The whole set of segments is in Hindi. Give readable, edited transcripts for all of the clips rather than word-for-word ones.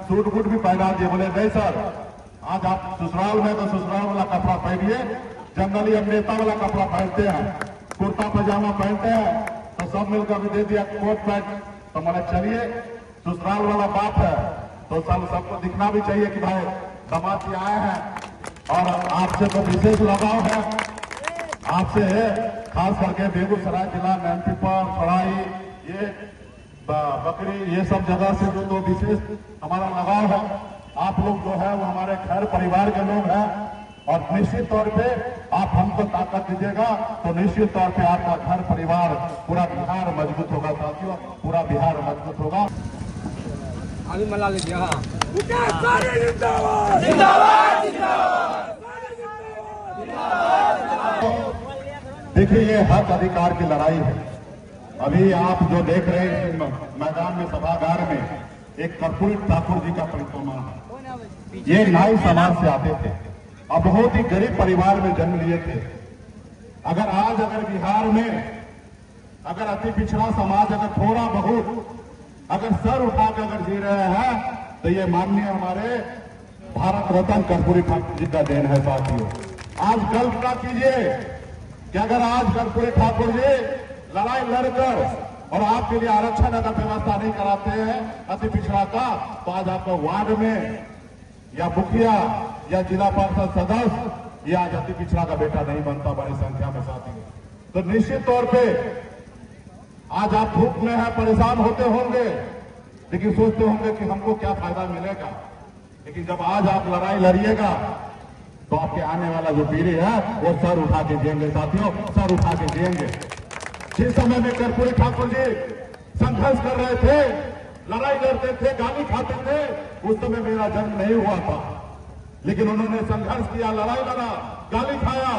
सूट बूट भी पहना दिए। बोले नहीं सर, आज आप ससुराल में तो ससुराल वाला कपड़ा पहनिए, जंगली हम नेता वाला कपड़ा पहनते हैं, कुर्ता पजामा पहनते हैं। तो सब मिलकर भी दे दिया कोट पैंट। तो मैंने चलिए, ससुराल वाला बात है तो सबको दिखना भी चाहिए कि भाई दामाद जी आए हैं और आपसे तो विशेष लगाव है। आपसे खास करके बेगूसराय जिला, नैनपीपल, सराई, ये बकरी, ये सब जगह से जो विशेष हमारा लगाव है। आप लोग जो है वो हमारे घर परिवार के लोग हैं और निश्चित तौर पे आप हमको ताकत दीजिएगा तो निश्चित तौर पे आपका घर परिवार, पूरा बिहार मजबूत होगा साथियों, पूरा बिहार मजबूत होगा। अभी मला लीजिए। हाँ, देखिए ये हक अधिकार की लड़ाई है। अभी आप जो देख रहे हैं मैदान में, सभागार में, एक कर्पूरी ठाकुर जी का परिक्रमा है। ये नाई समाज से आते थे और बहुत ही गरीब परिवार में जन्म लिए थे। अगर बिहार में अगर अति पिछड़ा समाज अगर थोड़ा बहुत अगर सर उठा कर अगर जी रहे हैं तो ये माननीय हमारे भारत रत्न कर्पूरी ठाकुर जी का देन है साथियों। आज कल्पना कीजिए कि अगर आज कर्पूरी ठाकुर जी लड़ाई लड़कर और आपके लिए आरक्षण अगर व्यवस्था नहीं कराते हैं अति पिछड़ा का, तो आज आपको वार्ड में या मुखिया या जिला परिषद सदस्य या आज अति पिछड़ा का बेटा नहीं बनता बड़ी संख्या में साथियों। तो निश्चित तौर पे आज आप धूप में है, परेशान होते होंगे, लेकिन सोचते होंगे कि हमको क्या फायदा मिलेगा। लेकिन जब आज आप लड़ाई लड़िएगा तो आपके आने वाला जो पीढ़ी है वो सर उठा के जिएंगे साथियों, सर उठा के जिएंगे। जिस समय में कर्पूरी ठाकुर जी संघर्ष कर रहे थे, लड़ाई लड़ते थे, गाली खाते थे, उस समय मेरा जन्म नहीं हुआ था, लेकिन उन्होंने संघर्ष किया, लड़ाई लड़ा, गाली खाया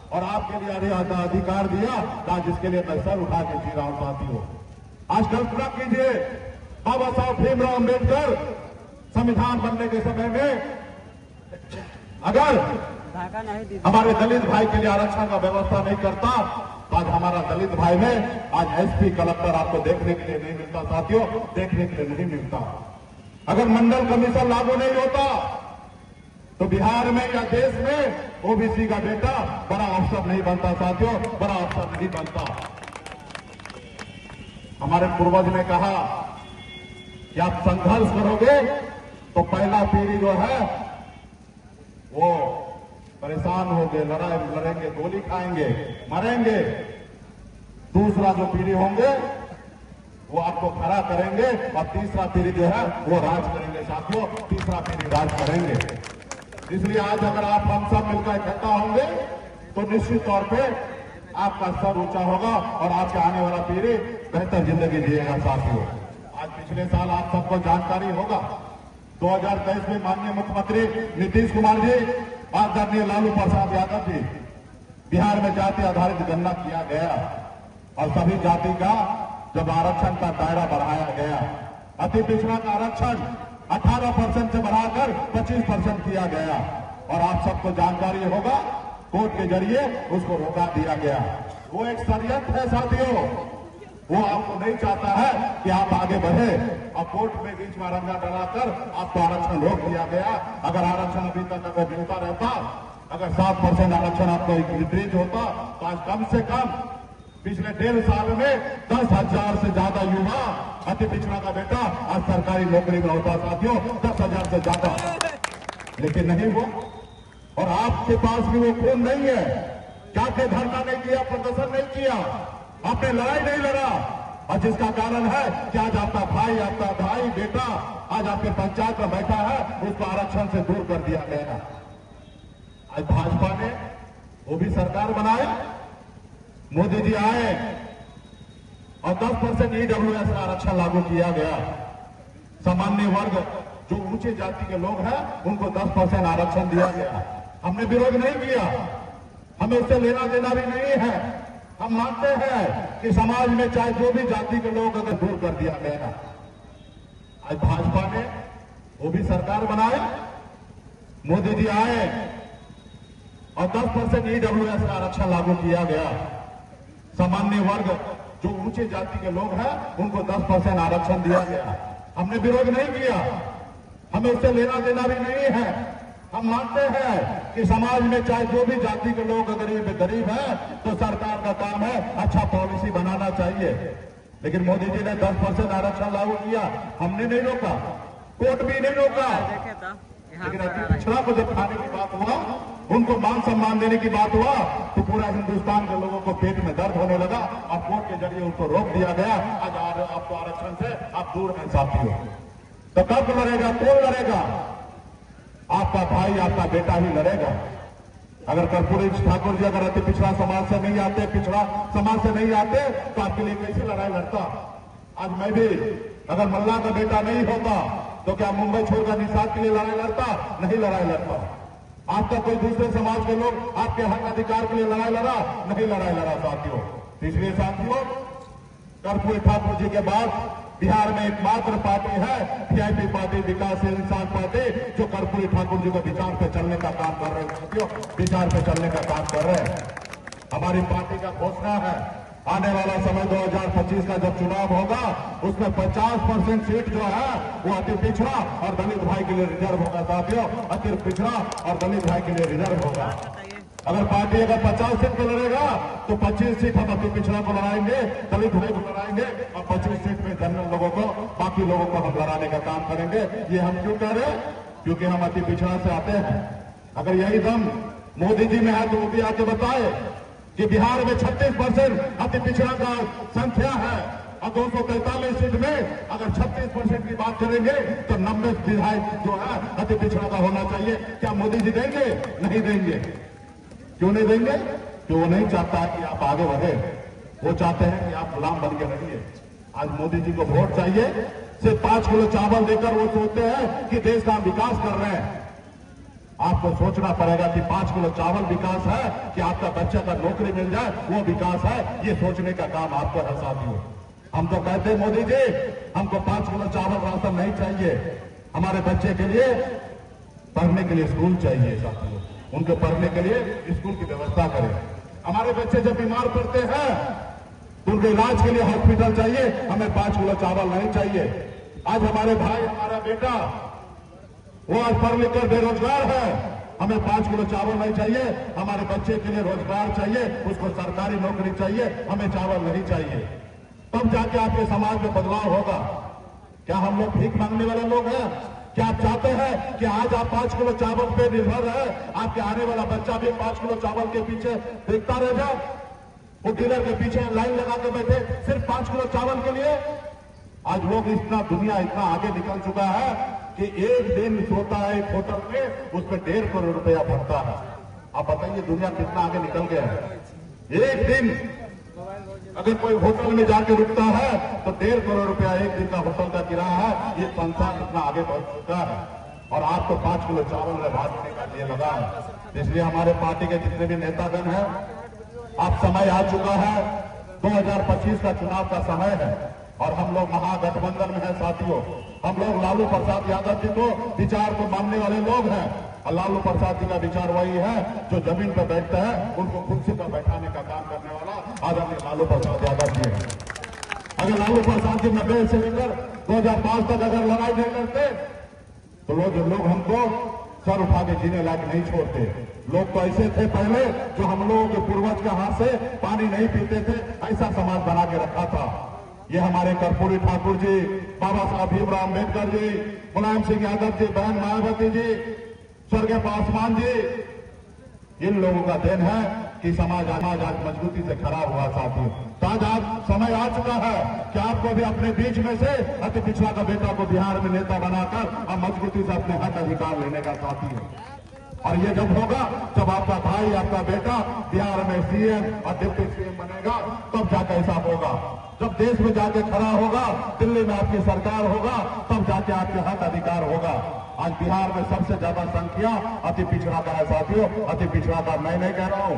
और आपके लिए अधिकार दिया था जिसके लिए मैं सर उठा के जी रहा हूं साथियों। आज कल्पना कीजिए, बाबा साहब भीमराव अम्बेडकर संविधान बनने के समय में अगर हमारे दलित भाई के लिए आरक्षण का व्यवस्था नहीं करता तो आज हमारा दलित भाई में आज एसपी, कलेक्टर आपको देखने के लिए नहीं मिलता साथियों, देखने के लिए नहीं मिलता। अगर मंडल कमीशन लागू नहीं होता तो बिहार में या देश में ओबीसी का बेटा बड़ा अफसर नहीं बनता साथियों, बड़ा अफसर नहीं बनता। हमारे पूर्वज ने कहा कि आप संघर्ष करोगे तो पहला पीढ़ी जो है वो परेशान होंगे, लड़ाई लड़ेंगे, गोली खाएंगे, मरेंगे। दूसरा जो पीढ़ी होंगे वो आपको खड़ा करेंगे और तीसरा पीढ़ी जो है वो राज करेंगे साथियों, तीसरा पीढ़ी राज करेंगे। इसलिए आज अगर आप हम सब मिलकर इकट्ठा होंगे तो निश्चित तौर पे आपका स्तर ऊंचा होगा और आपके आने वाला पीढ़ी बेहतर जिंदगी जिएगा साथियों। आज पिछले साल आप सबको जानकारी होगा 2023 में माननीय मुख्यमंत्री नीतीश कुमार जी, आदरणीय लालू प्रसाद यादव जी, बिहार में जाति आधारित गणना किया गया और सभी जाति का जब आरक्षण का दायरा बढ़ाया गया, अति पिछड़ा का आरक्षण 18% से बढ़ाकर 25% किया गया और आप सबको जानकारी होगा कोर्ट के जरिए उसको रोका दिया गया। वो एक षड्यंत्र है साथियों, वो आपको नहीं चाहता है कि आप आगे बढ़े और कोर्ट में बीच में रंगा डराकर आपको आरक्षण रोक दिया गया। अगर आरक्षण अभी तक अगर मिलता रहता, अगर 7% आरक्षण आपको वितरित होता तो आज कम से कम पिछले 1.5 साल में 10,000 से ज्यादा युवा अति पिछड़ा का बेटा आज सरकारी नौकरी में होता साथियों, 10,000 से ज्यादा। लेकिन नहीं वो, और आपके पास भी वो खून नहीं है क्या आपने धरना नहीं किया, प्रदर्शन नहीं किया, आपने लड़ाई नहीं लड़ा, और जिसका कारण है कि आज आपका भाई बेटा आज आपके पंचायत में बैठा है, उसको आरक्षण से दूर कर दिया गया। आज भाजपा ने वो भी सरकार बनाए, मोदी जी आए और 10% ईडब्ल्यूएस का आरक्षण लागू किया गया। सामान्य वर्ग जो ऊंचे जाति के लोग हैं उनको 10% आरक्षण दिया गया। हमने विरोध नहीं किया, हमें उससे लेना देना भी नहीं है। हम मानते हैं कि समाज में चाहे जो भी जाति के लोग अगर दूर कर दिया गया। आज भाजपा ने वो भी सरकार बनाए, मोदी जी आए और 10% ईडब्ल्यूएस का आरक्षण लागू किया गया। सामान्य वर्ग जो ऊंचे जाति के लोग हैं उनको 10% आरक्षण दिया गया। हमने विरोध नहीं किया, हमें इससे लेना देना भी नहीं है। हम मानते हैं कि समाज में चाहे जो भी जाति के लोग गरीब है तो सरकार का काम है अच्छा पॉलिसी बनाना चाहिए। लेकिन मोदी जी ने 10% आरक्षण लागू किया, हमने नहीं रोका, कोर्ट भी नहीं रोका। लेकिन अति पिछड़ा को जब खाने की बात हुआ, उनको मान सम्मान देने की बात हुआ, तो पूरा हिंदुस्तान के लोगों को पेट में दर्द होने लगा और कोर्ट के जरिए उनको रोक दिया गया। आज आपको आरक्षण से आप दूर हैं साथियों। तो कब लड़ेगा, कौन लड़ेगा? आपका भाई, आपका बेटा ही लड़ेगा। अगर कर्पूरी ठाकुर जी अगर अति पिछड़ा समाज से नहीं आते, पिछड़ा समाज से नहीं आते, तो आपके लिए कैसे लड़ाई लड़ता? आज मैं भी अगर मल्ला का बेटा नहीं होता तो क्या मुंबई छोड़कर निषाद के लिए लड़ाई लड़ता? नहीं लड़ाई लड़ता। आज तक कोई दूसरे समाज के लोग आपके हक अधिकार के लिए लड़ाई लड़ा? नहीं लड़ाई लड़ा साथियों। इसलिए साथियों, कर्पूरी ठाकुर जी के बाद बिहार में एकमात्र पार्टी है वीआईपी पार्टी, विकासशील इंसान पार्टी, जो कर्पूरी ठाकुर जी को विचार पे चलने का काम कर रहे हैं साथियों, विचार पे चलने का काम कर रहे हैं। हमारी पार्टी का घोषणा है आने वाला समय 2025 का जब चुनाव होगा उसमें 50% सीट जो है वो अति पिछड़ा और दलित भाई के लिए रिजर्व होगा साथियों। अति पिछड़ा और दलित भाई के लिए रिजर्व होगा। अगर पार्टी अगर 50 सीट पे लड़ेगा तो 25 सीट हम अति पिछड़ा को लड़ाएंगे, दलित भाई को लड़ाएंगे और 25 सीट में जनरल लोगों को, बाकी लोगों को हम लड़ाने का काम करेंगे। ये हम क्यों कह रहे हैं? क्योंकि हम अति पिछड़ा से आते हैं। अगर यही दम मोदी जी में है तो वो भी आके बताए कि बिहार में 36% अति पिछड़ा का संख्या है और 243 सीट में अगर 36% की बात करेंगे तो 90 विधायक जो है अति पिछड़ा का होना चाहिए। क्या मोदी जी देंगे? नहीं देंगे। क्यों नहीं देंगे? क्यों वो नहीं चाहता कि आप आगे बढ़े, वो चाहते हैं कि आप गुलाम बन के रहिए। आज मोदी जी को वोट चाहिए, सिर्फ 5 किलो चावल देकर वो सोचते हैं कि देश का विकास कर रहे हैं। आपको सोचना पड़ेगा कि 5 किलो चावल विकास है कि आपका बच्चा का नौकरी मिल जाए वो विकास है। ये सोचने का काम आपको है साथियों। हम तो कहते हैं मोदी जी हमको 5 किलो चावल राशन नहीं चाहिए, हमारे बच्चे के लिए पढ़ने के लिए स्कूल चाहिए साथियों। उनके पढ़ने के लिए स्कूल की व्यवस्था करें। हमारे बच्चे जब बीमार पड़ते हैं तो उनके इलाज के लिए हॉस्पिटल चाहिए, हमें 5 किलो चावल नहीं चाहिए। आज हमारे भाई, हमारा बेटा वो आज पढ़ लिख कर बेरोजगार है, हमें 5 किलो चावल नहीं चाहिए। हमारे बच्चे के लिए रोजगार चाहिए, उसको सरकारी नौकरी चाहिए, हमें चावल नहीं चाहिए। तब जाके आपके समाज में बदलाव होगा। क्या हम लोग भीख मांगने वाले लोग हैं? क्या आप चाहते हैं कि आज आप 5 किलो चावल पे निर्भर है, आपके आने वाला बच्चा भी 5 किलो चावल के पीछे देखता रह जाए? वो डीलर के पीछे लाइन लगा के बैठे सिर्फ 5 किलो चावल के लिए? आज लोग इतना, दुनिया इतना आगे निकल चुका है कि एक दिन सोता है एक होटल में, उसमें 1.5 करोड़ रुपया भरता है। आप बताइए दुनिया कितना आगे निकल गया है। एक दिन अगर कोई होटल में जाके रुकता है तो 1.5 करोड़ रुपया एक दिन का होटल का किराया है। ये संसार इतना आगे बढ़ चुका है और आपको 5 किलो चावल में बांटने का लिए लगा है। इसलिए हमारे पार्टी के जितने भी नेतागण हैं, अब समय आ चुका है, 2025 का चुनाव का समय है और हम लोग महागठबंधन में हैं साथियों। हम लोग लालू प्रसाद यादव जी को विचार को मानने वाले लोग हैं और लालू प्रसाद जी का विचार वही है जो जमीन पर बैठते हैं उनको कुर्सी पर बैठाने का काम करने वाला आदरणीय लालू प्रसाद यादव जी है। अगर लालू प्रसाद जी 90 से लेकर 2005 तक अगर लड़ाई नहीं लड़ते तो लोग हमको सर उठा के जीने लायक नहीं छोड़ते। लोग तो ऐसे थे पहले जो हम लोगों के पूर्वज के हाथ से पानी नहीं पीते थे, ऐसा समाज बना के रखा था। ये हमारे कर्पूरी ठाकुर जी, बाबा साहब भीमराव अम्बेडकर जी, मुलायम सिंह यादव जी, बहन मायावती जी, स्वर्गीय पासवान जी, इन लोगों का देन है कि समाज आज मजबूती से खड़ा हुआ साथियों। तो आज समय आ चुका है कि आपको भी अपने बीच में से अति पिछड़ा का बेटा को बिहार में नेता बनाकर और मजबूती से अपने हक अधिकार लेने का साथी है। और ये जब होगा जब आपका भाई, आपका बेटा बिहार में सीएम और डिप्टी सीएम बनेगा, तब जाकर ऐसा होगा। जब देश में जाके खड़ा होगा, दिल्ली में आपकी सरकार होगा, तब जाके आपके हक अधिकार होगा। आज बिहार में सबसे ज्यादा संख्या अति पिछड़ा का है साथियों। अति पिछड़ा का मैं नहीं कह रहा हूं,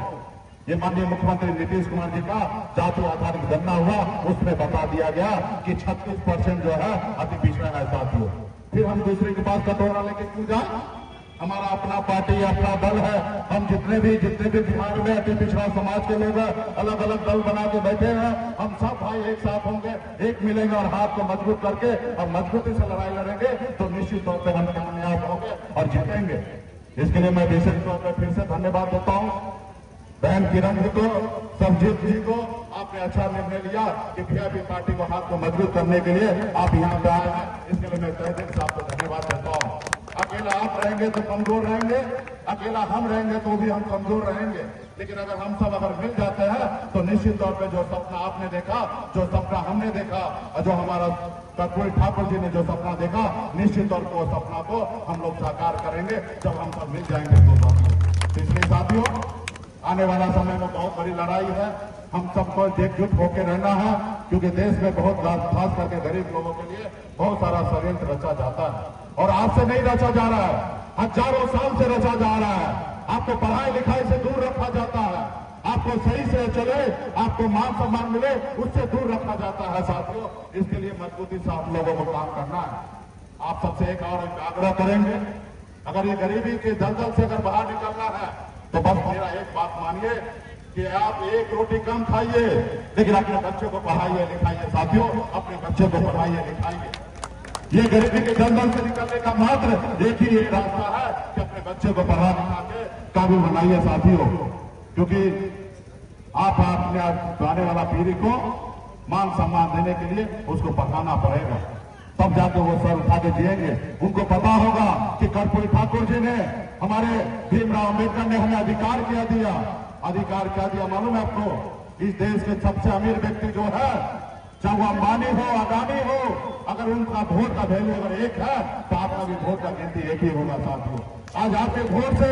ये माननीय मुख्यमंत्री नीतीश कुमार जी का जाति आधारित गणना हुआ, उसमें बता दिया गया कि 36% जो है अति पिछड़ा है साथियों। फिर हम दूसरे के पास कटोरा लेके क्यों जाए? हमारा अपना पार्टी अपना दल है। हम जितने भी बिहार में अति पिछड़ा समाज के लोग अलग अलग दल बना के बैठे हैं, हम सब भाई एक साथ होंगे, एक मिलेंगे और हाथ को मजबूत करके और मजबूती से लड़ाई लड़ेंगे तो निश्चित तौर पर हम कामयाब होंगे और जीतेंगे। इसके लिए मैं विशेष तौर पर फिर से धन्यवाद देता हूं बहन किरण जी को, सरजीत जी को। आपने अच्छा निर्णय लिया कि वीआईपी पार्टी को हाथ को मजबूत करने के लिए आप यहाँ पे आए हैं, इसके लिए मैं तहे दिल से आपको धन्यवाद देता हूँ। अकेला आप रहेंगे तो कमजोर रहेंगे, अकेला हम रहेंगे तो भी हम कमजोर रहेंगे, लेकिन अगर हम सब मिल जाते हैं तो निश्चित तौर पे जो सपना आपने देखा, जो सपना हमने देखा और जो हमारा कर्पूरी ठाकुर जी ने जो सपना देखा, निश्चित तौर पर सपना को हम लोग साकार करेंगे जब हम सब मिल जाएंगे तो। इसलिए साथियों, आने वाला समय में बहुत बड़ी लड़ाई है, हम सबको एकजुट होकर रहना है, क्योंकि देश में बहुत खास करके गरीब लोगों के लिए बहुत सारा षड्यंत्र रचा जाता है और आज से नहीं रचा जा रहा है, हजारों साल से रचा जा रहा है। आपको पढ़ाई लिखाई से दूर रखा जाता है, आपको सही से चले, आपको मान सम्मान मिले, उससे दूर रखा जाता है। साथियों, इसके लिए मजबूती से आप लोगों को काम करना है। आप सबसे एक और आग्रह करेंगे, अगर ये गरीबी के दलदल से अगर बाहर निकलना है तो बस मेरा एक बात मानिए कि आप एक रोटी कम खाइए, लेकिन अपने बच्चों को पढ़ाइए लिखाइए। साथियों, अपने बच्चों को पढ़ाइए लिखाइए। ये गरीबी के दलदल से निकलने का मात्र एक ही एक रास्ता है कि अपने बच्चे को पढ़ा लिखा के काबिल बनाइए साथियों, क्योंकि आप अपने आने वाला पीढ़ी को मान सम्मान देने के लिए उसको पढ़ाना पड़ेगा, तब जाके वो सर उठा के जिएंगे। उनको पता होगा कि कर्पूरी ठाकुर जी ने, हमारे भीमराव अम्बेडकर ने हमें अधिकार क्या दिया। अधिकार क्या दिया मालूम है आपको? इस देश के सबसे अमीर व्यक्ति जो है, चाहे वो अंबानी हो, अदानी हो, अगर उनका वोट का वैल्यू अगर एक है तो आपका भी वोट का गिनती एक ही होगा साथियों। आज आपके वोट से,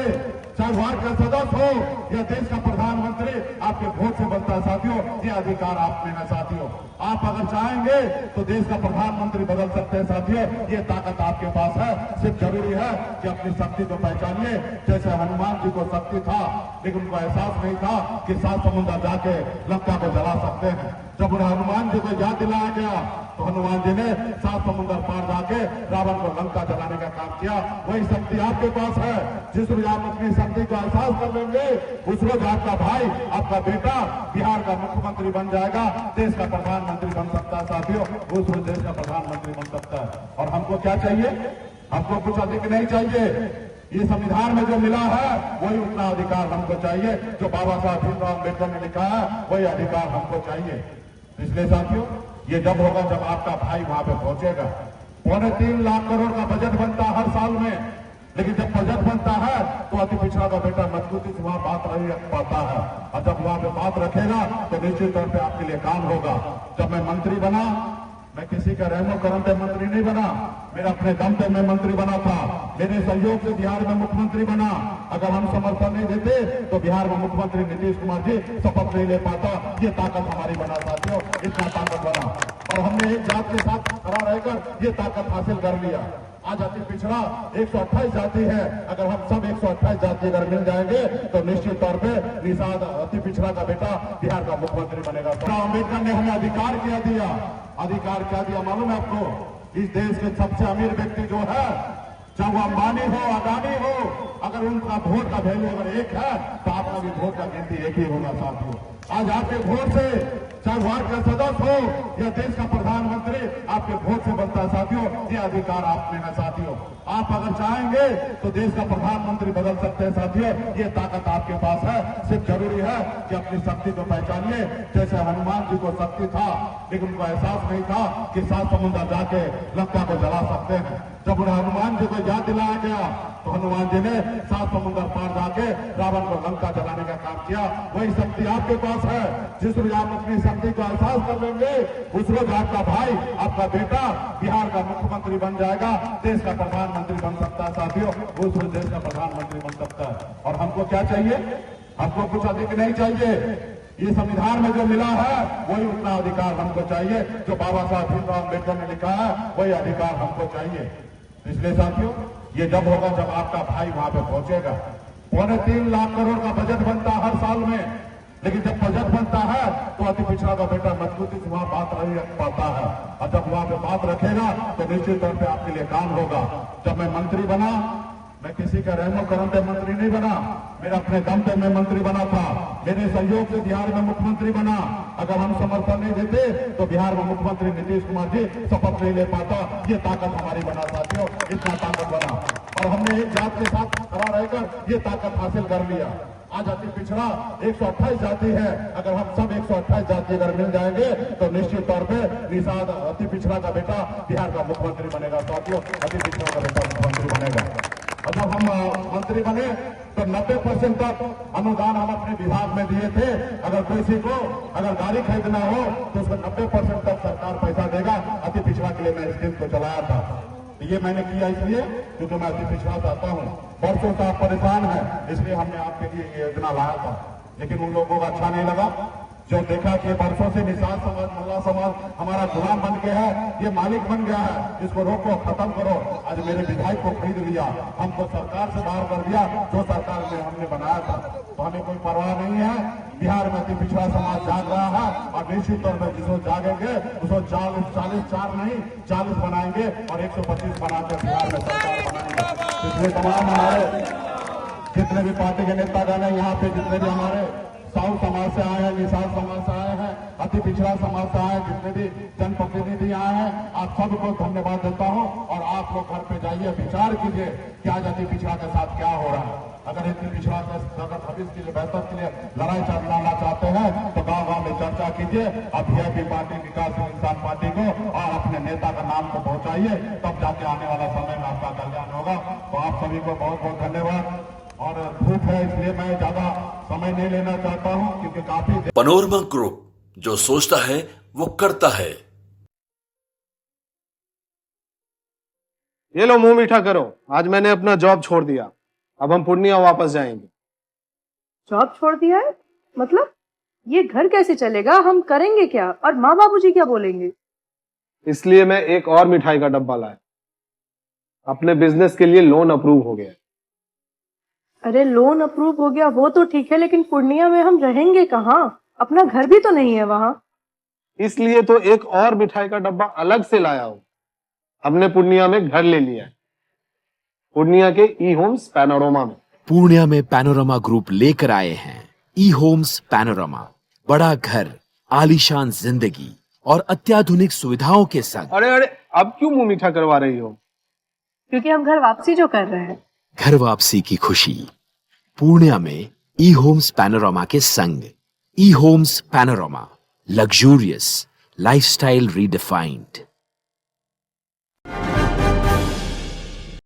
चाहे वार्ड का सदस्य हो या देश का प्रधानमंत्री, आपके वोट से बनता है साथियों। ये अधिकार आप में है साथियों। आप अगर चाहेंगे तो देश का प्रधानमंत्री बदल सकते हैं साथियों। ये ताकत आपके पास है, सिर्फ जरूरी है कि अपनी शक्ति को पहचानिए। जैसे हनुमान जी को शक्ति था, लेकिन उनको एहसास नहीं था कि 7 समुद्र जाके लंका को जला सकते हैं। जब उन्हें हनुमान जी को याद दिलाया गया तो हनुमान जी ने 7 समुद्र पार जाके रावण को लंका जलाने का काम किया। वही शक्ति आपके पास है। जिस रोज आप अपनी शक्ति को एहसास कर लेंगे, उस रोज आपका भाई, आपका बेटा बिहार का मुख्यमंत्री बन जाएगा, देश का प्रधानमंत्री बन सकता है साथियों। उस रोज देश का प्रधानमंत्री बन सकता है। और हमको क्या चाहिए? हमको कुछ अधिक नहीं चाहिए। ये संविधान में जो मिला है वही उतना अधिकार हमको चाहिए जो बाबा साहब भीमराव अम्बेडकर ने लिखा है, वही अधिकार हमको चाहिए। इसलिए साथियों, ये जब होगा जब आपका भाई वहां पे पहुंचेगा। 3.25 लाख करोड़ का बजट बनता है हर साल में, लेकिन जब बजट बनता है तो अति पिछड़ा का बेटा मजबूती से वहां बात रख पाता है, और जब वहां पे बात रखेगा तो निश्चित तौर पे आपके लिए काम होगा। जब मैं मंत्री बना, मैं किसी का रहमो करम पे मंत्री नहीं बना, मेरा अपने दम पे मैं मंत्री बना था। मेरे सहयोग से बिहार में मुख्यमंत्री बना। अगर हम समर्थन नहीं देते तो बिहार में मुख्यमंत्री नीतीश कुमार जी शपथ नहीं ले पाता। ये ताकत हमारी बना साथियों, इतना ताकत बना, और हमने एक जात के साथ खड़ा रहकर ये ताकत हासिल कर लिया। आज अति पिछड़ा 128 जाति है, अगर हम सब 128 जाति अगर मिल जाएंगे तो निश्चित तौर पे निषाद अति पिछड़ा का बेटा बिहार का मुख्यमंत्री बनेगा। अम्बेडकर ने हमें अधिकार क्या दिया? अधिकार क्या दिया मालूम है आपको? इस देश के सबसे अमीर व्यक्ति जो है, चाहे वो अंबानी हो, अदानी हो, अगर उनका वोट का वैल्यू अगर एक है तो आपका भी वोट का गिनती एक ही होगा साथियों। आज आपके वोट से, चाहे वार्ड का सदस्य हो या देश का प्रधानमंत्री, आपके वोट से बनता है साथियों। ये अधिकार आप में है साथियों। आप अगर चाहेंगे तो देश का प्रधानमंत्री बदल सकते हैं साथियों। ये ताकत आपके पास है, सिर्फ जरूरी है कि अपनी शक्ति को पहचानिए। जैसे हनुमान जी को शक्ति था, लेकिन उनको एहसास नहीं था कि 7 समुद्र जाके लंका को जला सकते हैं। जब उन्हें हनुमान जी को याद दिलाया गया तो हनुमान जी ने 7 समुद्र पार जाके रावण को लंका जलाने का काम किया। वही शक्ति आपके पास है। जिस रोज आप अपनी शक्ति को एहसास कर लेंगे, उस रोज आपका भाई, आपका बेटा बिहार का मुख्यमंत्री बन जाएगा, देश का प्रधानमंत्री बन सकता है साथियों। उस रोज देश का प्रधानमंत्री बन सकता है। और हमको क्या चाहिए? हमको कुछ अधिक नहीं चाहिए। ये संविधान में जो मिला है वही उतना अधिकार हमको चाहिए जो बाबा साहब भीमराव अम्बेडकर ने लिखा है, वही अधिकार हमको चाहिए। इसलिए साथियों, ये जब होगा जब आपका भाई वहां पे पहुंचेगा। 3.25 लाख करोड़ का बजट बनता है हर साल में, लेकिन जब बजट बनता है तो अति पिछड़ा का बेटा मजबूती से वहां बात नहीं रख पाता है, और जब वहां पे बात रखेगा तो निश्चित तौर पे आपके लिए काम होगा। जब मैं मंत्री बना, मैं किसी का रहमो करम पे मंत्री नहीं बना, मेरा अपने दम पे मैं मंत्री बना था। मेरे सहयोग से बिहार में मुख्यमंत्री बना। अगर हम समर्थन नहीं देते तो बिहार में मुख्यमंत्री नीतीश कुमार जी शपथ नहीं ले पाता। ये ताकत हमारी बना साथियों, इतना ताकत बना और हमने एक जात के साथ खड़ा रहकर ये ताकत हासिल कर लिया। आज अति पिछड़ा 128 जाति है। अगर हम सब 128 जाति अगर मिल जाएंगे तो निश्चित तौर पे निषाद अति पिछड़ा का बेटा बिहार का मुख्यमंत्री बनेगा साथियों, अति पिछड़ा का बेटा मुख्यमंत्री बनेगा। और जब हम मंत्री बने तो 90% तक अनुदान हम अपने विभाग में दिए थे। अगर किसी को अगर गाड़ी खरीदना हो तो उसको 90% तक सरकार पैसा देगा। अति पिछड़ा के लिए मैं स्कीम को चलाया था। ये मैंने किया इसलिए क्योंकि मैं अति पिछड़ा चाहता हूँ। वर्षों से आप परेशान हैं, इसलिए हमने आपके लिए ये योजना लाया था। लेकिन उन लोगों को अच्छा नहीं लगा जो देखा कि वर्षों से निषाद समाज, मोहल्ला समाज हमारा गुलाम बन गया है, ये मालिक बन गया है, इसको रोको, खत्म करो। आज मेरे विधायक को खरीद लिया, हमको सरकार से बाहर कर दिया जो सरकार में हमने बनाया था। तो हमें कोई परवाह नहीं है। बिहार में अति पिछड़ा समाज जाग रहा है और निश्चित तौर पर जिसको जागेंगे उसको 44 नहीं 40 बनाएंगे और 125 बनाकर बिहार में सरकार बनाएंगे। इसलिए तमाम हमारे जितने भी पार्टी के नेतागण हैं यहाँ पे, जितने भी हमारे साहू समाज से आए हैं, निषाद समाज से आए हैं, अति पिछड़ा समाज से आए, जितने भी जनप्रतिनिधि आए हैं, आप सबको धन्यवाद देता हूं। और आप लोग घर पे जाइए, विचार कीजिए कि आज अति पिछड़ा के साथ क्या हो रहा है। अगर अति पिछड़ा के अगर भविष्य के लिए, बेहतर के लिए लड़ाई चलाना चाहते हैं तो गाँव गाँव में चर्चा कीजिए। अब वीआईपी पार्टी, विकासशील इंसान पार्टी को और अपने नेता का नाम को पहुंचाइए, तब जाके आने वाला समय में आपका कल्याण होगा। तो आप सभी को बहुत बहुत धन्यवाद। और धूप है इसलिए मैं ज्यादा समय नहीं लेना चाहता हूं क्योंकि काफी पैनोरमा ग्रुप, जो सोचता है वो करता है। ये लो, मुंह मीठा करो। आज मैंने अपना जॉब छोड़ दिया, अब हम पूर्णिया वापस जाएंगे। जॉब छोड़ दिया है? मतलब ये घर कैसे चलेगा? हम करेंगे क्या? और माँ बाबूजी क्या बोलेंगे? इसलिए मैं एक और मिठाई का डब्बा लाया। अपने बिजनेस के लिए लोन अप्रूव हो गया। अरे लोन अप्रूव हो गया वो तो ठीक है, लेकिन पूर्णिया में हम रहेंगे कहाँ? अपना घर भी तो नहीं है वहाँ। इसलिए तो एक और मिठाई का डब्बा अलग से लाया हूं। हमने पूर्णिया में घर ले लिया है, पूर्णिया के ई होम्स पैनोरमा में। पूर्णिया में पैनोरमा ग्रुप लेकर आए हैं ई होम्स पैनोरमा। बड़ा घर, आलीशान जिंदगी और अत्याधुनिक सुविधाओं के संग। अरे अब क्यों मुंह मीठा करवा रही हो? क्योंकि हम घर वापसी जो कर रहे हैं। घर वापसी की खुशी पूर्णिया में ई होम्स पैनोरमा के संग। E homes panorama, luxurious lifestyle redefined.